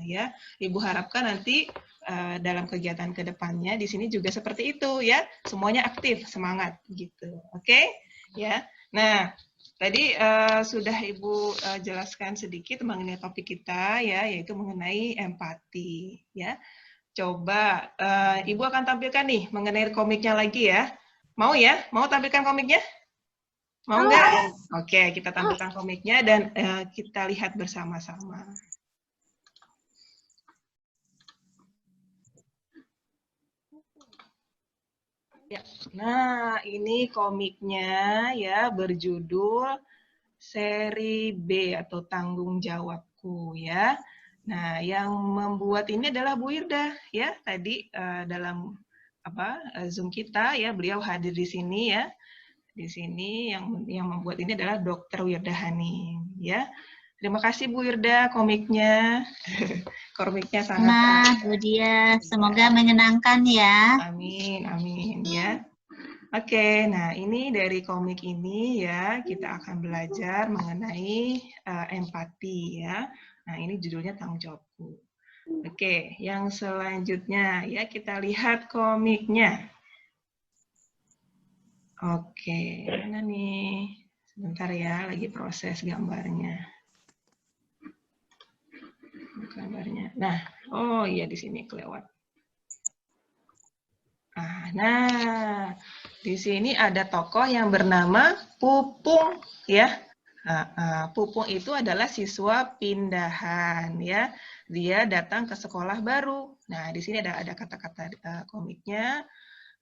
Ya, Ibu harapkan nanti dalam kegiatan kedepannya di sini juga seperti itu ya, semuanya aktif, semangat gitu, oke? Ya, nah tadi sudah Ibu jelaskan sedikit mengenai topik kita ya, yaitu mengenai empati ya. Coba Ibu akan tampilkan nih mengenai komiknya lagi ya, mau ya? Mau tampilkan komiknya? Mau nggak? Oke, kita tampilkan komiknya dan kita lihat bersama-sama. Ya, nah ini komiknya ya berjudul Seri B atau Tanggung Jawabku ya. Nah, yang membuat ini adalah Bu Irda ya. Tadi dalam Zoom kita ya, beliau hadir di sini ya. Di sini yang membuat ini adalah Dr. Wirda Haning ya. Terima kasih Bu Irda komiknya. Komiknya sangat Bu Dia, semoga menyenangkan ya. Amin, amin ya. Oke, nah ini dari komik ini ya kita akan belajar mengenai empati ya. Nah ini judulnya Tanggung Jawabku. Oke, yang selanjutnya ya kita lihat komiknya. Oke, mana nih? Sebentar ya, lagi proses gambarnya. Gambarnya. Nah, oh iya di sini kelewat. Nah, di sini ada tokoh yang bernama Pupung ya. Pupung itu adalah siswa pindahan ya. Dia datang ke sekolah baru. Nah, di sini ada kata-kata komiknya.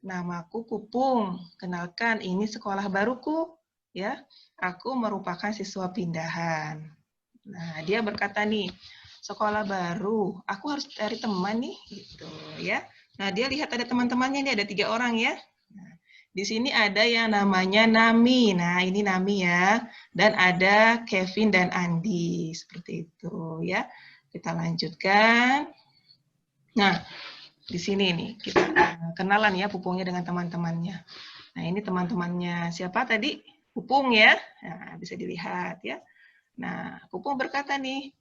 Namaku Pupung. Kenalkan, ini sekolah baruku ya. Aku merupakan siswa pindahan. Nah, dia berkata nih, sekolah baru, aku harus cari teman nih gitu ya. Nah, dia lihat ada teman-temannya nih, ada 3 orang ya. Nah, di sini ada yang namanya Nami. Nah, ini Nami ya. Dan ada Kevin dan Andi. Seperti itu ya. Kita lanjutkan. Nah, di sini nih kita kenalan ya Pupungnya dengan teman-temannya. Nah, ini teman-temannya siapa tadi? Pupung ya. Nah, bisa dilihat ya. Nah, Pupung berkata nih,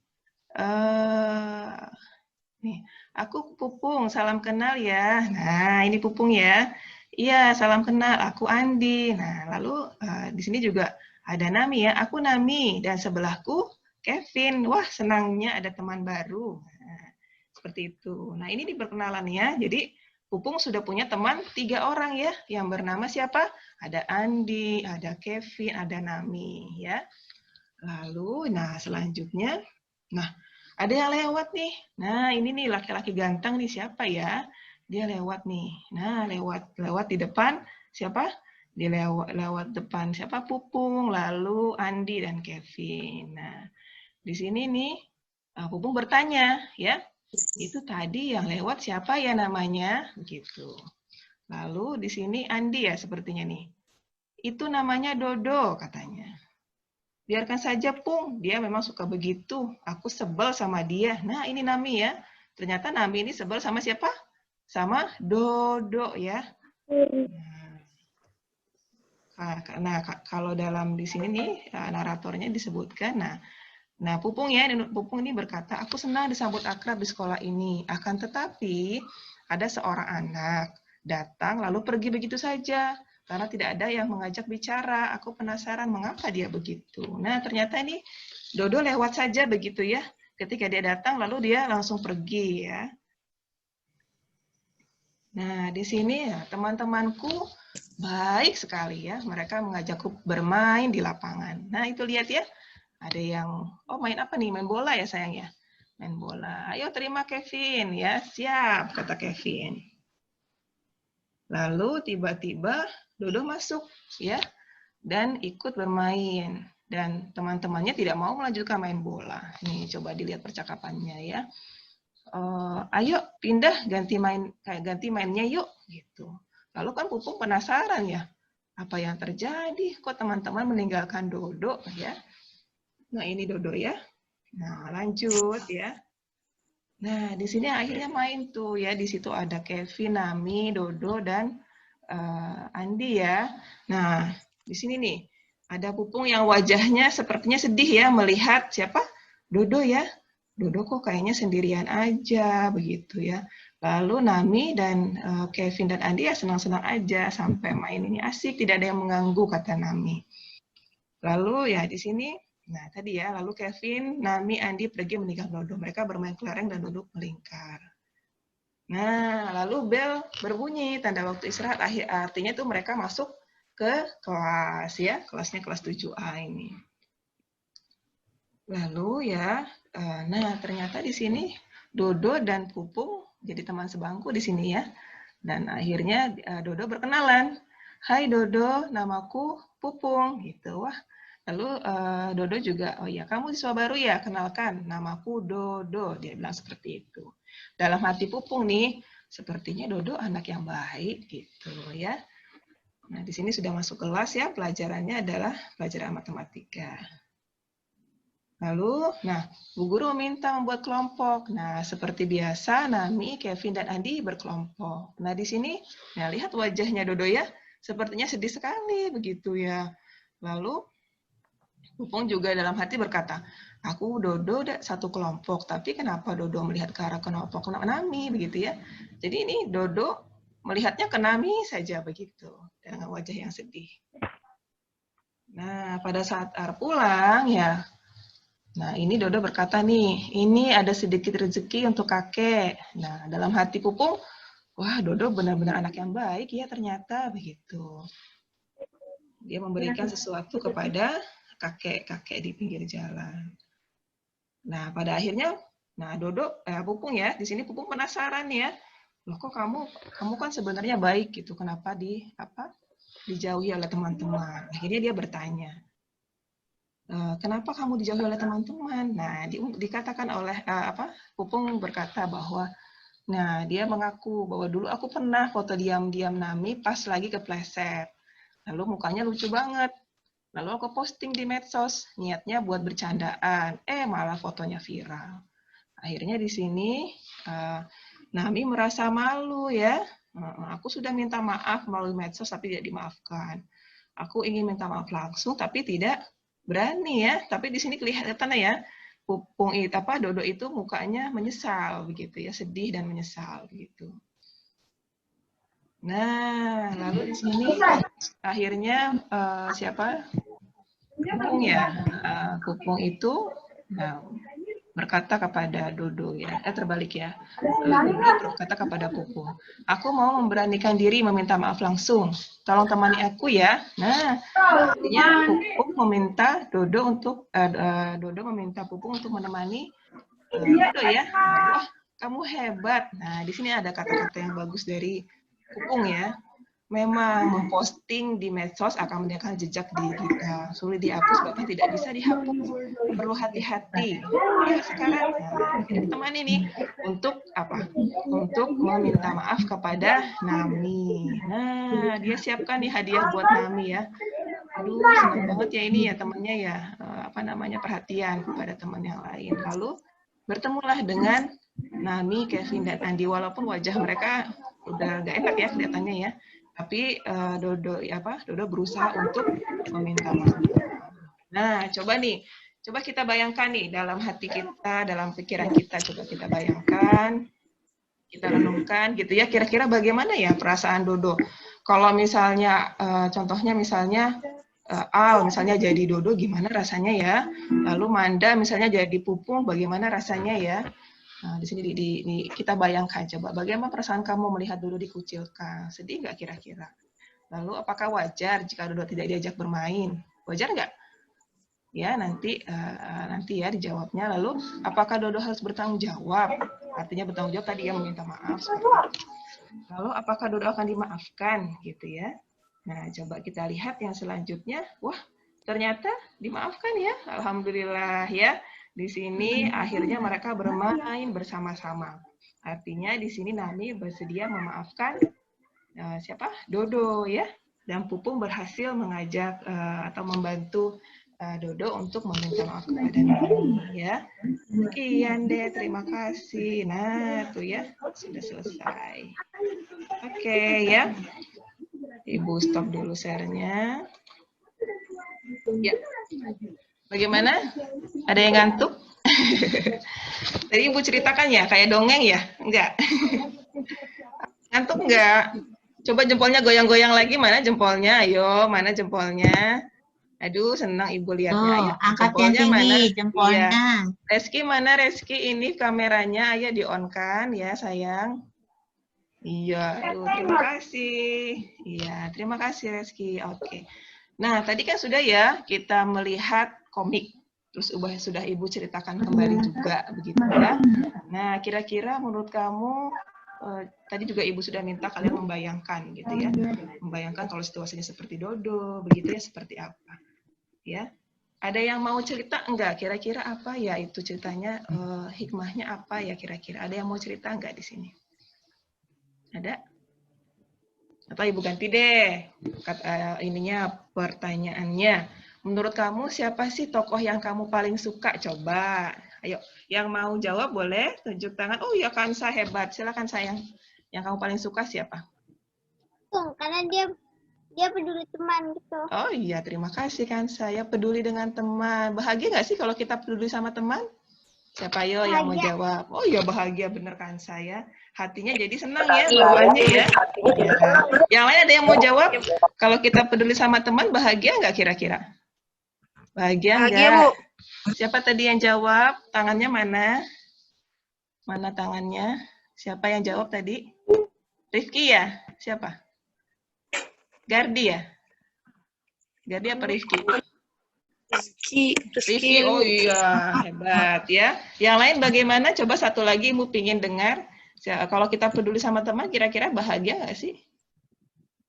nih, aku Pupung, salam kenal ya. Nah, ini Pupung ya. Iya, salam kenal, aku Andi. Nah, lalu di sini juga ada Nami ya. Aku Nami dan sebelahku Kevin. Wah, senangnya ada teman baru. Nah, seperti itu. Nah, ini di perkenalan ya. Jadi Pupung sudah punya teman 3 orang ya, yang bernama siapa? Ada Andi, ada Kevin, ada Nami ya. Lalu, nah selanjutnya, nah ada yang lewat nih. Nah ini nih laki-laki ganteng nih siapa ya? Dia lewat nih. Nah lewat di depan siapa? Dia lewat depan siapa? Pupung, lalu Andi dan Kevin. Nah di sini nih Pupung bertanya ya, itu tadi yang lewat siapa ya namanya? Begitu. Lalu di sini Andi ya sepertinya nih. Itu namanya Dodo katanya. Biarkan saja, Pung. Dia memang suka begitu. Aku sebel sama dia. Nah, ini Nami ya. Ternyata Nami ini sebel sama siapa? Sama Dodo ya. Nah, kalau dalam di sini nih naratornya disebutkan, nah Pupung ya, Pupung ini berkata, aku senang disambut akrab di sekolah ini. Akan tetapi ada seorang anak datang lalu pergi begitu saja karena tidak ada yang mengajak bicara. Aku penasaran mengapa dia begitu. Nah, ternyata ini Dodo lewat saja begitu ya. Ketika dia datang lalu dia langsung pergi ya. Nah, di sini ya teman-temanku baik sekali ya. Mereka mengajakku bermain di lapangan. Nah, itu lihat ya. Ada yang, oh main apa nih? Main bola ya sayang ya? Main bola. Ayo terima Kevin ya. Siap, kata Kevin. Lalu tiba-tiba Dodo masuk ya dan ikut bermain. Dan teman-temannya tidak mau melanjutkan main bola. Nih coba dilihat percakapannya ya. Ayo pindah ganti mainnya yuk gitu. Lalu kan Pupung penasaran ya. Apa yang terjadi? Kok teman-teman meninggalkan Dodo ya? Nah, ini Dodo ya. Nah, lanjut ya. Nah, di sini akhirnya main tuh ya. Di situ ada Kevin, Nami, Dodo, dan Andi ya. Nah, di sini nih ada Pupung yang wajahnya sepertinya sedih ya melihat siapa? Dodo ya. Dodo kok kayaknya sendirian aja begitu ya. Lalu Nami dan Kevin dan Andi ya senang-senang aja sampai main ini asik, tidak ada yang mengganggu kata Nami. Lalu ya di sini, nah tadi ya, lalu Kevin, Nami, Andi pergi menikah Dodo. Mereka bermain kelereng dan duduk melingkar. Nah, lalu bel berbunyi tanda waktu istirahat, artinya tuh mereka masuk ke kelas ya, kelasnya kelas 7A ini. Lalu ya, nah ternyata di sini Dodo dan Pupung jadi teman sebangku di sini ya. Dan akhirnya Dodo berkenalan. Hai Dodo, namaku Pupung gitu. Wah, lalu Dodo juga, oh ya kamu siswa baru ya, kenalkan namaku Dodo. Dia bilang seperti itu. Dalam hati Pupung nih, sepertinya Dodo anak yang baik gitu ya. Nah, di sini sudah masuk kelas ya, pelajarannya adalah pelajaran matematika. Lalu, nah, Bu Guru meminta membuat kelompok. Nah, seperti biasa, Nami, Kevin, dan Andi berkelompok. Nah, di sini, nah lihat wajahnya Dodo ya, sepertinya sedih sekali begitu ya. Lalu, Pupung juga dalam hati berkata, aku Dodo satu kelompok, tapi kenapa Dodo melihat ke arah kelompok Nami begitu ya. Jadi ini Dodo melihatnya ke Nami saja begitu, dengan wajah yang sedih. Nah, pada saat pulang ya, nah, ini Dodo berkata nih, ini ada sedikit rezeki untuk kakek. Nah, dalam hati Pupung, wah Dodo benar-benar anak yang baik ya ternyata begitu. Dia memberikan sesuatu kepada kakek-kakek di pinggir jalan. Nah, pada akhirnya, nah Dodo, Pupung ya, di sini Pupung penasaran ya. Loh kok kamu kan sebenarnya baik gitu, kenapa dijauhi oleh teman-teman? Akhirnya dia bertanya, kenapa kamu dijauhi oleh teman-teman? Nah, dikatakan oleh Pupung berkata bahwa, nah dia mengaku bahwa dulu aku pernah foto diam-diam Nami pas lagi kepleset. Lalu mukanya lucu banget. Lalu aku posting di medsos, niatnya buat bercandaan. Malah fotonya viral. Akhirnya di sini Nami merasa malu ya. Aku sudah minta maaf melalui medsos tapi tidak dimaafkan. Aku ingin minta maaf langsung tapi tidak berani ya. Tapi di sini kelihatan ya, Pupung Dodo itu mukanya menyesal begitu ya, sedih dan menyesal begitu. Nah, lalu di sini akhirnya siapa? Pupung ya. Pupung itu berkata kepada Dodo ya, terbalik ya. Dodo berkata kepada Pupung, aku mau memberanikan diri meminta maaf langsung. Tolong temani aku ya. Nah, artinya Pupung meminta Dodo untuk Dodo meminta Pupung untuk menemani Dodo ya. Wah, kamu hebat. Nah, di sini ada kata-kata yang bagus dari Pupung ya. Memang memposting di medsos akan meninggalkan jejak di kita. Sulit dihapus bahkan tidak bisa dihapus. Perlu hati-hati. Ya sekarang kita ditemani nih untuk apa? Untuk meminta maaf kepada Nami. Nah, dia siapkan nih hadiah buat Nami ya. Aduh, senang banget ya ini ya temannya ya, perhatian kepada teman yang lain. Lalu bertemulah dengan Nami, Kevin, dan Andi. Walaupun wajah mereka udah gak enak ya kelihatannya ya. Tapi Dodo berusaha untuk meminta maaf. Nah, coba kita bayangkan nih dalam hati kita, dalam pikiran kita, coba kita bayangkan, kita renungkan gitu ya. Kira-kira bagaimana ya perasaan Dodo? Kalau misalnya, contohnya misalnya Al misalnya jadi Dodo, gimana rasanya ya? Lalu Manda misalnya jadi Pupung, bagaimana rasanya ya? Nah, di sini kita bayangkan coba bagaimana perasaan kamu melihat Dodo dikucilkan. Sedih nggak kira-kira? Lalu apakah wajar jika Dodo tidak diajak bermain? Wajar nggak? Ya, nanti ya dijawabnya. Lalu apakah Dodo harus bertanggung jawab? Artinya bertanggung jawab tadi ya meminta maaf. Lalu apakah Dodo akan dimaafkan gitu ya? Nah, coba kita lihat yang selanjutnya. Wah, ternyata dimaafkan ya. Alhamdulillah ya. Di sini akhirnya mereka bermain bersama-sama. Artinya di sini Nami bersedia memaafkan siapa? Dodo ya. Dan Pupung berhasil mengajak atau membantu Dodo untuk meminta maaf kepada Nami ya. Sekian deh, terima kasih. Nah, tuh ya, sudah selesai. Oke ya. Ibu stop dulu share-nya. Ya. Bagaimana? Ada yang ngantuk? Tadi Ibu ceritakan ya, kayak dongeng ya? Enggak. Ngantuk enggak? Coba jempolnya goyang-goyang lagi, mana jempolnya? Ayo, mana jempolnya? Aduh, senang Ibu lihatnya. Tuh, Ayo, angkat yang jempolnya mana? tinggi, Iya. jempolnya. Reski mana, Reski? Ini kameranya, ayo di-on-kan ya, sayang. Iya, aduh, terima kasih. Iya, terima kasih, Reski. Oke. Nah, tadi kan sudah ya, kita melihat komik. Terus sudah Ibu ceritakan kembali juga, begitu ya. Nah, kira-kira menurut kamu, tadi juga Ibu sudah minta kalian membayangkan gitu ya. Membayangkan kalau situasinya seperti Dodo, begitu ya, seperti apa. Ya, ada yang mau cerita enggak? Kira-kira apa ya itu ceritanya, hikmahnya apa ya kira-kira? Ada yang mau cerita enggak di sini? Ada? Atau Ibu ganti deh ininya pertanyaannya. Menurut kamu siapa sih tokoh yang kamu paling suka? Coba. Ayo, yang mau jawab boleh tunjuk tangan. Oh ya, Kansa hebat. Silakan sayang. Yang kamu paling suka siapa? Karena dia peduli teman gitu. Oh iya, terima kasih kan. Saya peduli dengan teman. Bahagia nggak sih kalau kita peduli sama teman? Siapa yo yang mau jawab? Oh iya, bahagia bener kan saya. Hatinya jadi senang ya bawaannya ya. Ya. Yang lain ada yang mau jawab? Kalau kita peduli sama teman, bahagia nggak kira-kira? Bahagia nggak? Bu. Siapa tadi yang jawab? Tangannya mana? Mana tangannya? Siapa yang jawab tadi? Rifki ya? Siapa? Gardi ya? Gardi apa Rifki? Rifki, oh iya, hebat ya. Yang lain bagaimana? Coba satu lagi Ibu pingin dengar. Kalau kita peduli sama teman, kira-kira bahagia nggak sih?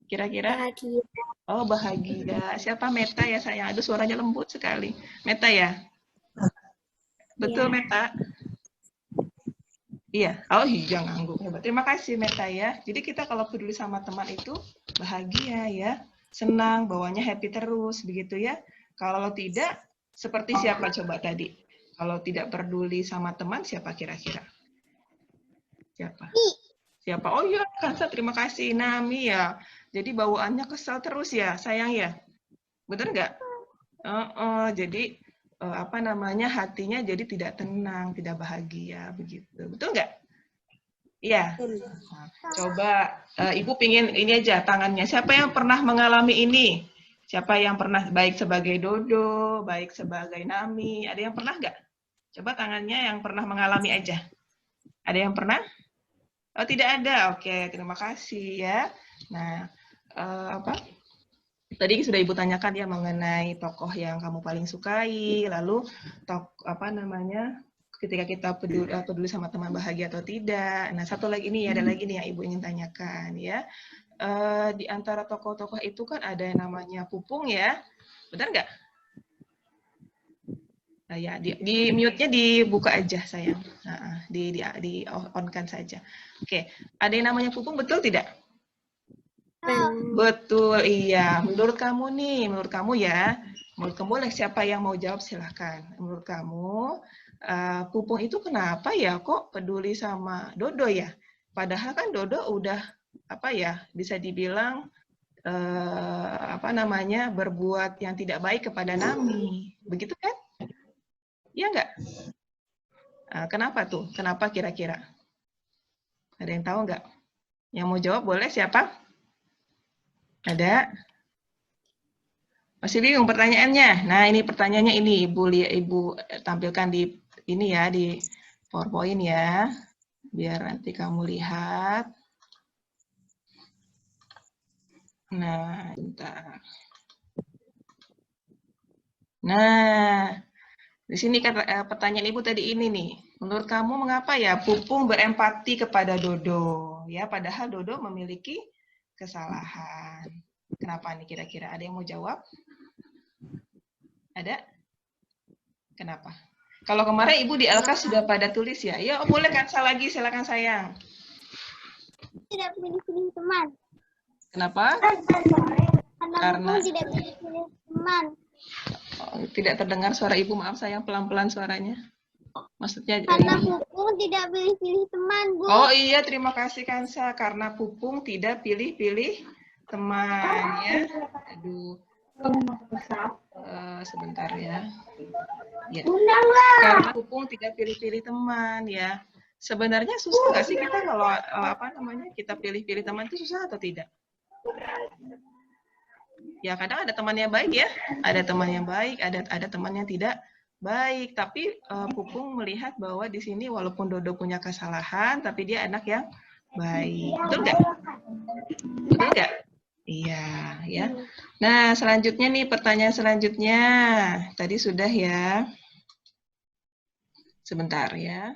Kira-kira? Bahagia. Oh, bahagia. Siapa Meta ya sayang? Aduh, suaranya lembut sekali. Meta ya? Betul, Meta? Iya. Oh iya, ngangguk. Hebat. Terima kasih, Meta ya. Jadi kita kalau peduli sama teman itu bahagia ya. Senang, bawanya happy terus, begitu ya. Kalau tidak, seperti siapa coba tadi? Kalau tidak peduli sama teman, siapa kira-kira? Siapa? Siapa? Oh iya, Kansa, terima kasih. Nami ya. Jadi bawaannya kesal terus ya, sayang ya. Bener nggak? Jadi apa namanya, hatinya jadi tidak tenang, tidak bahagia, begitu. Betul nggak? Iya. Nah, coba Ibu pingin ini aja tangannya. Siapa yang pernah mengalami ini? Siapa yang pernah baik sebagai Dodo, baik sebagai Nami? Ada yang pernah nggak? Coba tangannya yang pernah mengalami aja. Ada yang pernah? Oh, tidak ada. Oke, terima kasih ya. Nah, apa? Tadi sudah Ibu tanyakan ya mengenai tokoh yang kamu paling sukai, lalu apa namanya? Ketika kita peduli sama teman bahagia atau tidak. Nah, satu lagi ini ada lagi nih yang Ibu ingin tanyakan ya. Di antara tokoh-tokoh itu kan ada yang namanya Pupung ya. Benar nggak? Nah, ya, di mute-nya dibuka aja sayang. Nah, di on-kan saja. Oke, ada yang namanya Pupung, betul tidak? Betul, iya. Menurut kamu nih, menurut kamu ya, menurut kamu boleh siapa yang mau jawab silahkan. Menurut kamu, Pupung itu kenapa ya kok peduli sama Dodo ya? Padahal kan Dodo udah apa ya, bisa dibilang apa namanya, berbuat yang tidak baik kepada Nami. Begitu kan? Iya nggak? Kenapa tuh? Kenapa kira-kira? Ada yang tahu nggak? Yang mau jawab boleh siapa? Ada? Masih bingung pertanyaannya? Nah, ini pertanyaannya ini Ibu tampilkan di ini ya, di PowerPoint ya. Biar nanti kamu lihat. Nah, bentar. Nah, di sini kan pertanyaan Ibu tadi ini nih. Menurut kamu mengapa ya Pupung berempati kepada Dodo? Ya, padahal Dodo memiliki kesalahan. Kenapa nih kira-kira? Ada yang mau jawab? Ada? Kenapa? Kalau kemarin Ibu di LK sudah pada tulis ya. Ya, boleh Kansa lagi, silakan sayang. Tidak pilih-pilih teman. Kenapa? Karena tidak pilih-pilih teman. Tidak terdengar suara Ibu, maaf sayang, pelan-pelan suaranya. Maksudnya karena Pupung tidak pilih-pilih teman, Bu. Oh iya, terima kasih Kansa. Karena Pupung tidak pilih-pilih teman ya. Aduh. Sebentar ya. Ya. Karena Pupung tidak pilih-pilih teman ya. Sebenarnya susah nggak sih kita kalau kita pilih-pilih teman itu susah atau tidak? Ya kadang ada teman yang baik ya, ada teman yang baik, ada teman yang tidak baik. Tapi Pupung melihat bahwa di sini walaupun Dodo punya kesalahan, tapi dia anak yang baik. Betul nggak? Betul nggak? Iya, ya. Nah, selanjutnya nih pertanyaan selanjutnya. Tadi sudah ya. Sebentar ya.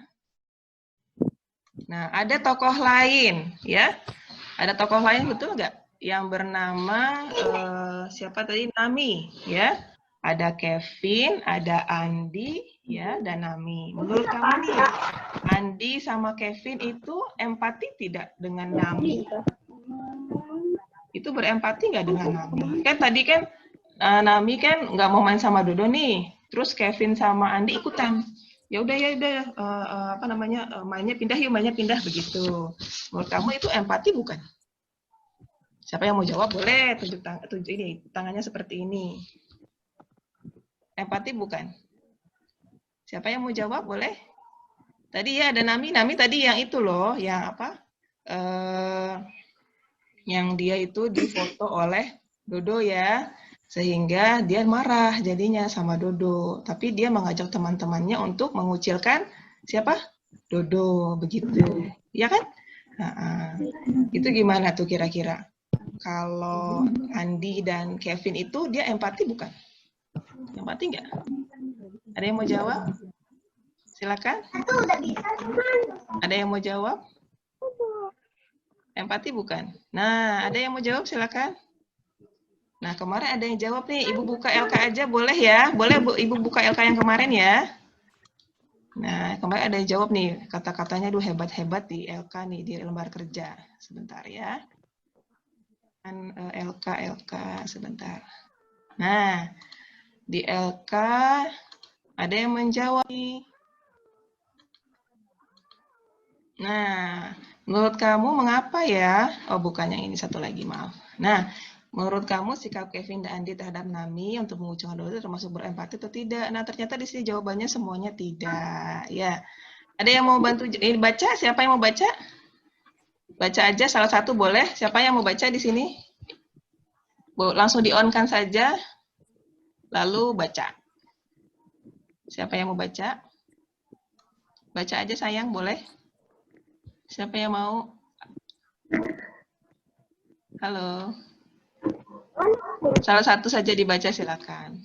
Nah, ada tokoh lain ya. Ada tokoh lain betul nggak? Yang bernama siapa tadi? Nami ya. Ada Kevin, ada Andi ya, dan Nami. Menurut kamu nih, Andi sama Kevin itu empati tidak dengan Nami? Itu berempati nggak dengan Nami? Kan tadi kan Nami kan nggak mau main sama Dodo nih. Terus Kevin sama Andi ikutan. Ya udah mainnya pindah begitu. Menurut kamu itu empati bukan? Siapa yang mau jawab boleh tunjuk tangannya seperti ini. Empati bukan? Siapa yang mau jawab boleh? Tadi ya ada Nami tadi yang itu loh, yang apa? Yang dia itu difoto oleh Dodo ya. Sehingga dia marah jadinya sama Dodo. Tapi dia mengajak teman-temannya untuk mengucilkan siapa? Dodo, begitu. Ya kan? Nah, itu gimana tuh kira-kira? Kalau Andi dan Kevin itu dia empati bukan? Empati nggak? Ada yang mau jawab? Silakan. Ada yang mau jawab? Empati bukan? Nah, ada yang mau jawab silakan. Nah, kemarin ada yang jawab nih, Ibu buka LK aja boleh ya? Boleh Bu, Ibu buka LK yang kemarin ya? Nah, kemarin ada yang jawab nih, kata-katanya duh hebat-hebat di LK nih, di lembar kerja. Sebentar ya. LK sebentar. Nah, di LK ada yang menjawab nih. Nah, menurut kamu mengapa ya? Oh, bukan yang ini satu lagi, maaf. Nah, menurut kamu sikap Kevin dan Andi terhadap Nami untuk mengucapkan doa termasuk berempati atau tidak? Nah, ternyata di sini jawabannya semuanya tidak. Ya, ada yang mau bantu ini baca? Siapa yang mau baca? Baca aja salah satu boleh. Siapa yang mau baca di sini? Langsung di-on-kan saja, lalu baca. Siapa yang mau baca? Baca aja sayang, boleh? Siapa yang mau? Halo. Salah satu saja dibaca silakan.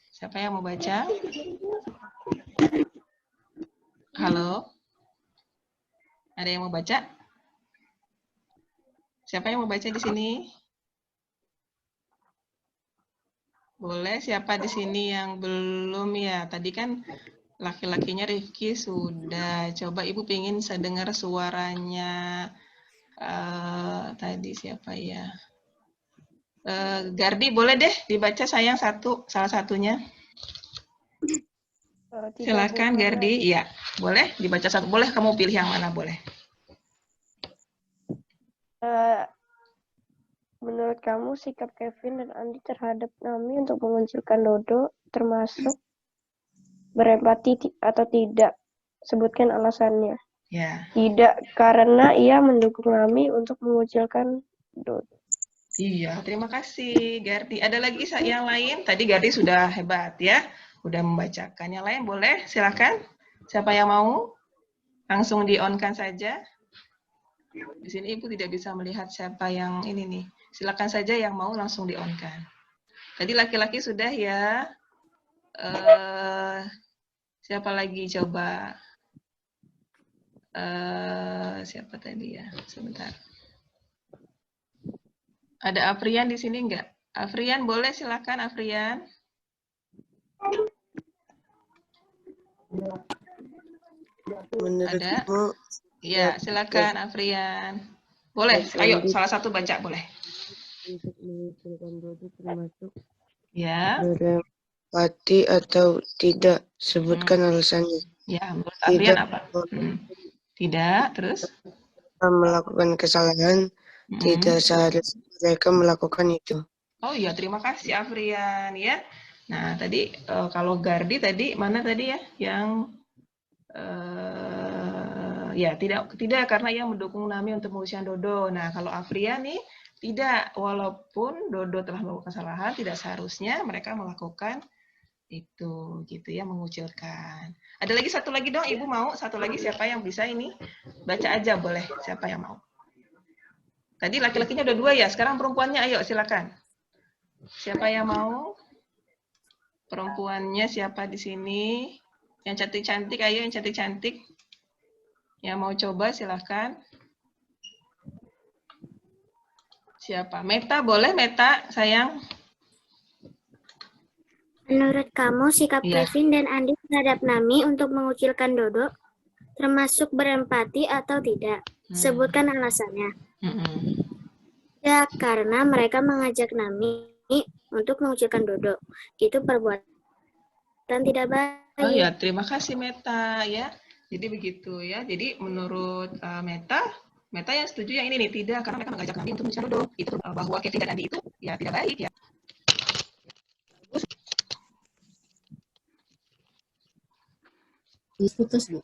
Siapa yang mau baca? Halo. Ada yang mau baca? Siapa yang mau baca di sini? Boleh, siapa di sini yang belum ya? Tadi kan laki-lakinya Rifki sudah. Coba Ibu pengen saya dengar suaranya. Tadi siapa ya? Gardi, boleh deh dibaca sayang salah satunya. Silakan Gardi. Iya, boleh dibaca satu. Boleh kamu pilih yang mana boleh. Menurut kamu sikap Kevin dan Andi terhadap Nami untuk mengucilkan Dodo termasuk berempati atau tidak? Sebutkan alasannya. Ya. Tidak, karena ia mendukung Nami untuk mengucilkan Dodo. Iya, terima kasih Gardi. Ada lagi yang lain? Tadi Gardi sudah hebat ya, udah membacakan. Yang lain boleh, silakan. Siapa yang mau? Langsung di-on-kan saja. Di sini Ibu tidak bisa melihat siapa yang ini nih. Silakan saja yang mau langsung di-on-kan. Tadi laki-laki sudah ya. Siapa lagi coba? Siapa tadi ya? Sebentar. Ada Afrian di sini enggak? Afrian boleh silakan Afrian. Ada? Ya, silakan Afrian. Boleh, ayo salah satu baca boleh. Untuk mengucilkan Dodo termasuk Ya. berempati atau tidak, sebutkan alasannya. Ya, menurut Afrian apa? Tidak, terus? Melakukan kesalahan, tidak seharusnya mereka melakukan itu. Oh iya, terima kasih Afrian ya. Nah, tadi kalau Gardi tadi mana tadi ya yang ya tidak karena ia mendukung Nami untuk mengucilkan Dodo. Nah, kalau Afrian nih tidak, walaupun Dodo telah melakukan kesalahan, tidak seharusnya mereka melakukan itu gitu ya, mengucilkan. Ada lagi satu lagi dong, Ibu mau satu lagi, siapa yang bisa ini? Baca aja boleh, siapa yang mau. Tadi laki-lakinya udah 2 ya, sekarang perempuannya ayo silakan. Siapa yang mau? Perempuannya siapa di sini? Yang cantik-cantik, ayo yang cantik-cantik. Yang mau coba silahkan. Siapa? Meta, boleh Meta, sayang? Menurut kamu, sikap Iya. Kevin dan Andi terhadap Nami untuk mengucilkan Dodo termasuk berempati atau tidak? Sebutkan alasannya. Ya, karena mereka mengajak Nami untuk mengucilkan Dodo. Itu perbuatan tidak baik. Oh ya, terima kasih Meta ya. Jadi begitu ya. Jadi menurut Meta yang setuju yang ini nih, tidak, karena mereka mengajak Nami untuk mengucilkan Dodo. Itu bahwa Kevin dan Andi itu ya tidak baik ya. Putus, Bu.